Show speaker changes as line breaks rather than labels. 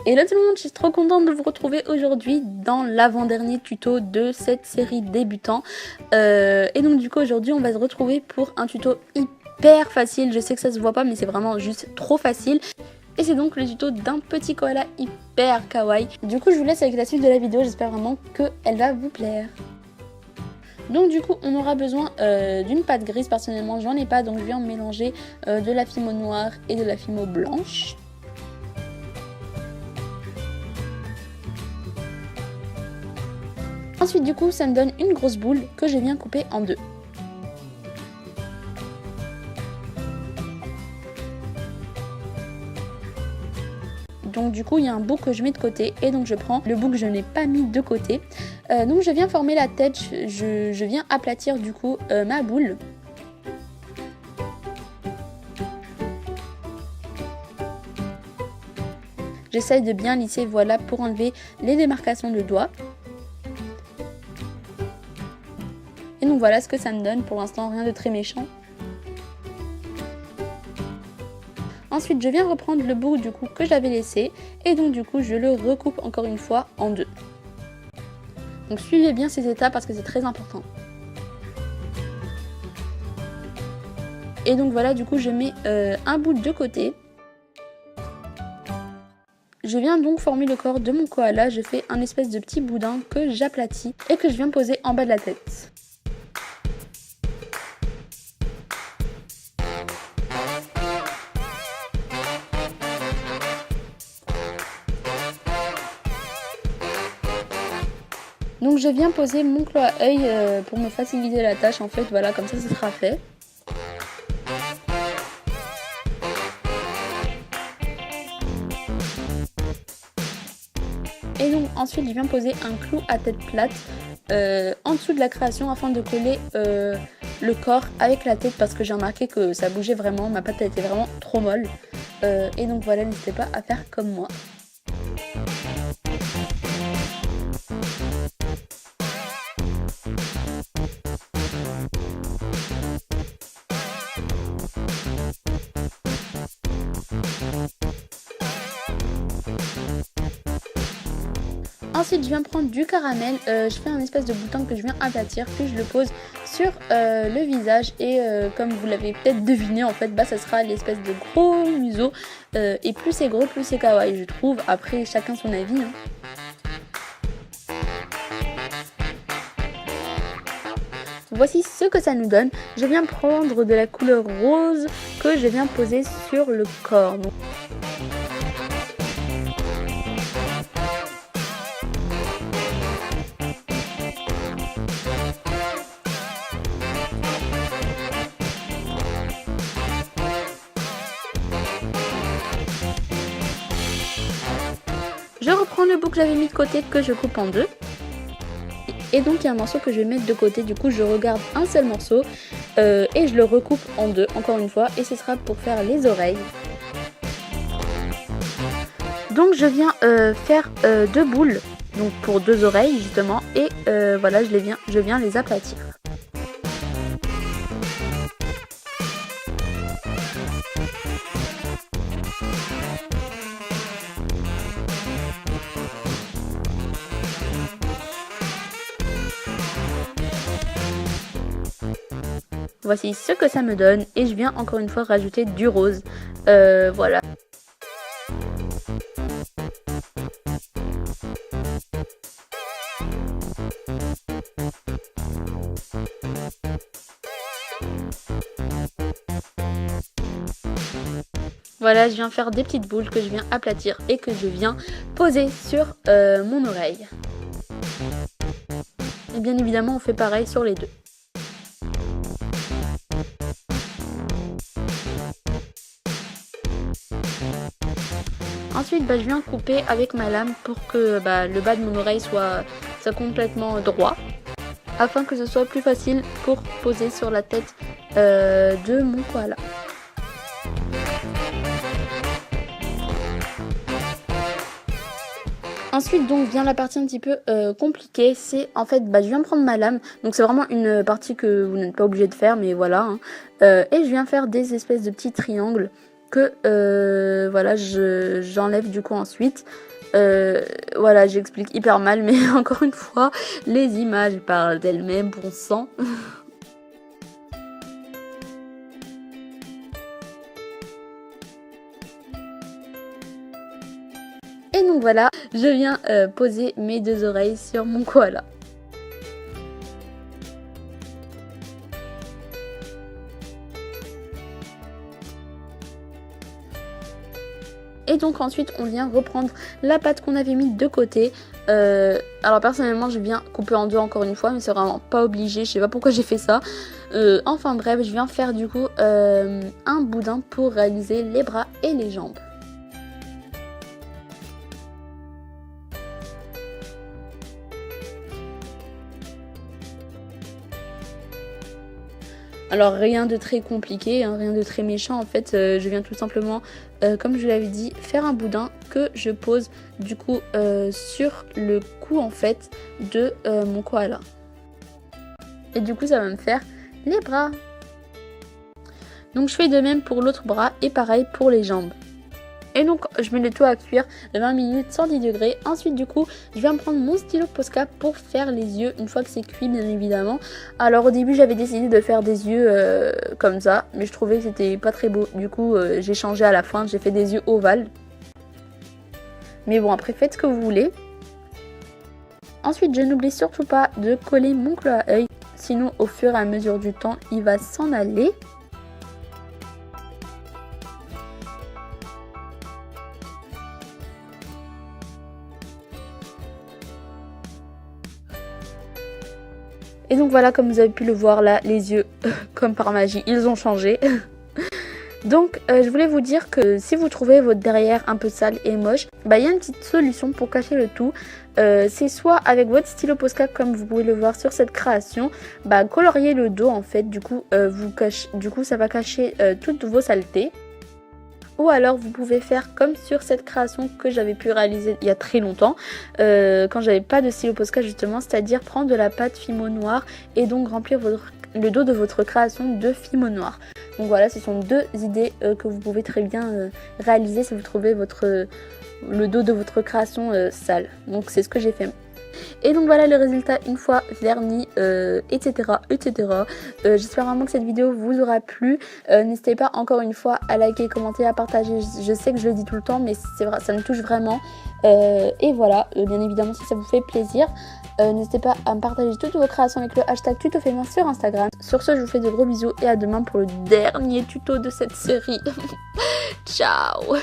Hello tout le monde, je suis trop contente de vous retrouver aujourd'hui dans l'avant-dernier tuto de cette série débutant. Et donc du coup aujourd'hui on va se retrouver pour un tuto hyper facile. Je sais que ça se voit pas mais c'est vraiment juste trop facile. Et c'est donc le tuto d'un petit koala hyper kawaii. Du coup je vous laisse avec la suite de la vidéo, j'espère vraiment qu'elle va vous plaire. Donc du coup on aura besoin d'une pâte grise, personnellement j'en ai pas donc je viens mélanger de la fimo noire et de la fimo blanche. Ensuite du coup ça me donne une grosse boule que je viens couper en deux. Donc du coup il y a un bout que je mets de côté et donc je prends le bout que je n'ai pas mis de côté. Donc je viens former la tête, je viens aplatir du coup ma boule. J'essaye de bien lisser, voilà, pour enlever les démarcations de doigts. Et donc voilà ce que ça me donne, pour l'instant rien de très méchant. Ensuite je viens reprendre le bout du coup que j'avais laissé et donc du coup je le recoupe encore une fois en deux. Donc suivez bien ces étapes parce que c'est très important. Et donc voilà, du coup je mets un bout de côté. Je viens donc former le corps de mon koala, je fais un espèce de petit boudin que j'aplatis et que je viens poser en bas de la tête. Donc je viens poser mon clos à œil pour me faciliter la tâche, en fait, voilà, comme ça ce sera fait. Et donc ensuite je viens poser un clou à tête plate en dessous de la création afin de coller le corps avec la tête parce que j'ai remarqué que ça bougeait vraiment, ma pâte était vraiment trop molle. Et donc voilà, n'hésitez pas à faire comme moi. Ensuite je viens prendre du caramel, je fais un espèce de bouton que je viens aplatir, puis je le pose sur le visage et comme vous l'avez peut-être deviné en fait, bah ça sera l'espèce de gros museau et plus c'est gros plus c'est kawaii je trouve, après chacun son avis hein. Voici ce que ça nous donne, je viens prendre de la couleur rose que je viens poser sur le corps. Donc, je reprends le bout que j'avais mis de côté que je coupe en deux. Et donc il y a un morceau que je vais mettre de côté, du coup je regarde un seul morceau et je le recoupe en deux encore une fois et ce sera pour faire les oreilles. Donc je viens faire deux boules donc pour deux oreilles justement et voilà je viens les aplatir. Voici ce que ça me donne et je viens encore une fois rajouter du rose, voilà. Voilà, je viens faire des petites boules que je viens aplatir et que je viens poser sur mon oreille. Et bien évidemment on fait pareil sur les deux. Ensuite je viens couper avec ma lame pour que le bas de mon oreille soit complètement droit. Afin que ce soit plus facile pour poser sur la tête de mon koala. Ensuite donc vient la partie un petit peu compliquée, c'est en fait je viens prendre ma lame, donc c'est vraiment une partie que vous n'êtes pas obligé de faire mais voilà hein. Et je viens faire des espèces de petits triangles que voilà, j'enlève du coup ensuite. Voilà, j'explique hyper mal, mais encore une fois, les images parlent d'elles-mêmes, bon sang. Et donc voilà, je viens poser mes 2 oreilles sur mon koala. Et donc ensuite on vient reprendre la pâte qu'on avait mis de côté. Alors personnellement je viens couper en 2 encore une fois, mais c'est vraiment pas obligé, je sais pas pourquoi j'ai fait ça. Enfin bref, je viens faire du coup un boudin pour réaliser les bras et les jambes. Alors rien de très compliqué, hein, rien de très méchant en fait, je viens tout simplement, comme je l'avais dit, faire un boudin que je pose du coup sur le cou en fait de mon koala. Et du coup ça va me faire les bras. Donc je fais de même pour l'autre bras et pareil pour les jambes. Et donc je mets le tout à cuire de 20 minutes 110 degrés. Ensuite du coup je viens prendre mon stylo Posca pour faire les yeux une fois que c'est cuit bien évidemment. Alors au début j'avais décidé de faire des yeux comme ça, mais je trouvais que c'était pas très beau. Du coup j'ai changé à la fin, j'ai fait des yeux ovales. Mais bon, après faites ce que vous voulez. Ensuite je n'oublie surtout pas de coller mon clou à œil, sinon au fur et à mesure du temps il va s'en aller. Et donc voilà, comme vous avez pu le voir là, les yeux, comme par magie, ils ont changé. Donc je voulais vous dire que si vous trouvez votre derrière un peu sale et moche, bah il y a une petite solution pour cacher le tout. C'est soit avec votre stylo Posca comme vous pouvez le voir sur cette création, bah colorier le dos en fait, du coup ça va cacher toutes vos saletés. Ou alors vous pouvez faire comme sur cette création que j'avais pu réaliser il y a très longtemps, quand j'avais pas de stylo Posca justement, c'est-à-dire prendre de la pâte Fimo noire et donc remplir le dos de votre création de Fimo noir. Donc voilà, ce sont 2 idées que vous pouvez très bien réaliser si vous trouvez le dos de votre création sale. Donc c'est ce que j'ai fait. Et donc voilà le résultat une fois verni, etc. J'espère vraiment que cette vidéo vous aura plu. N'hésitez pas encore une fois à liker, commenter, à partager. Je sais que je le dis tout le temps, mais c'est vrai, ça me touche vraiment. Et voilà, bien évidemment si ça vous fait plaisir, n'hésitez pas à me partager toutes vos créations avec le hashtag TutoFaitMain sur Instagram. Sur ce, je vous fais de gros bisous et à demain pour le dernier tuto de cette série. Ciao.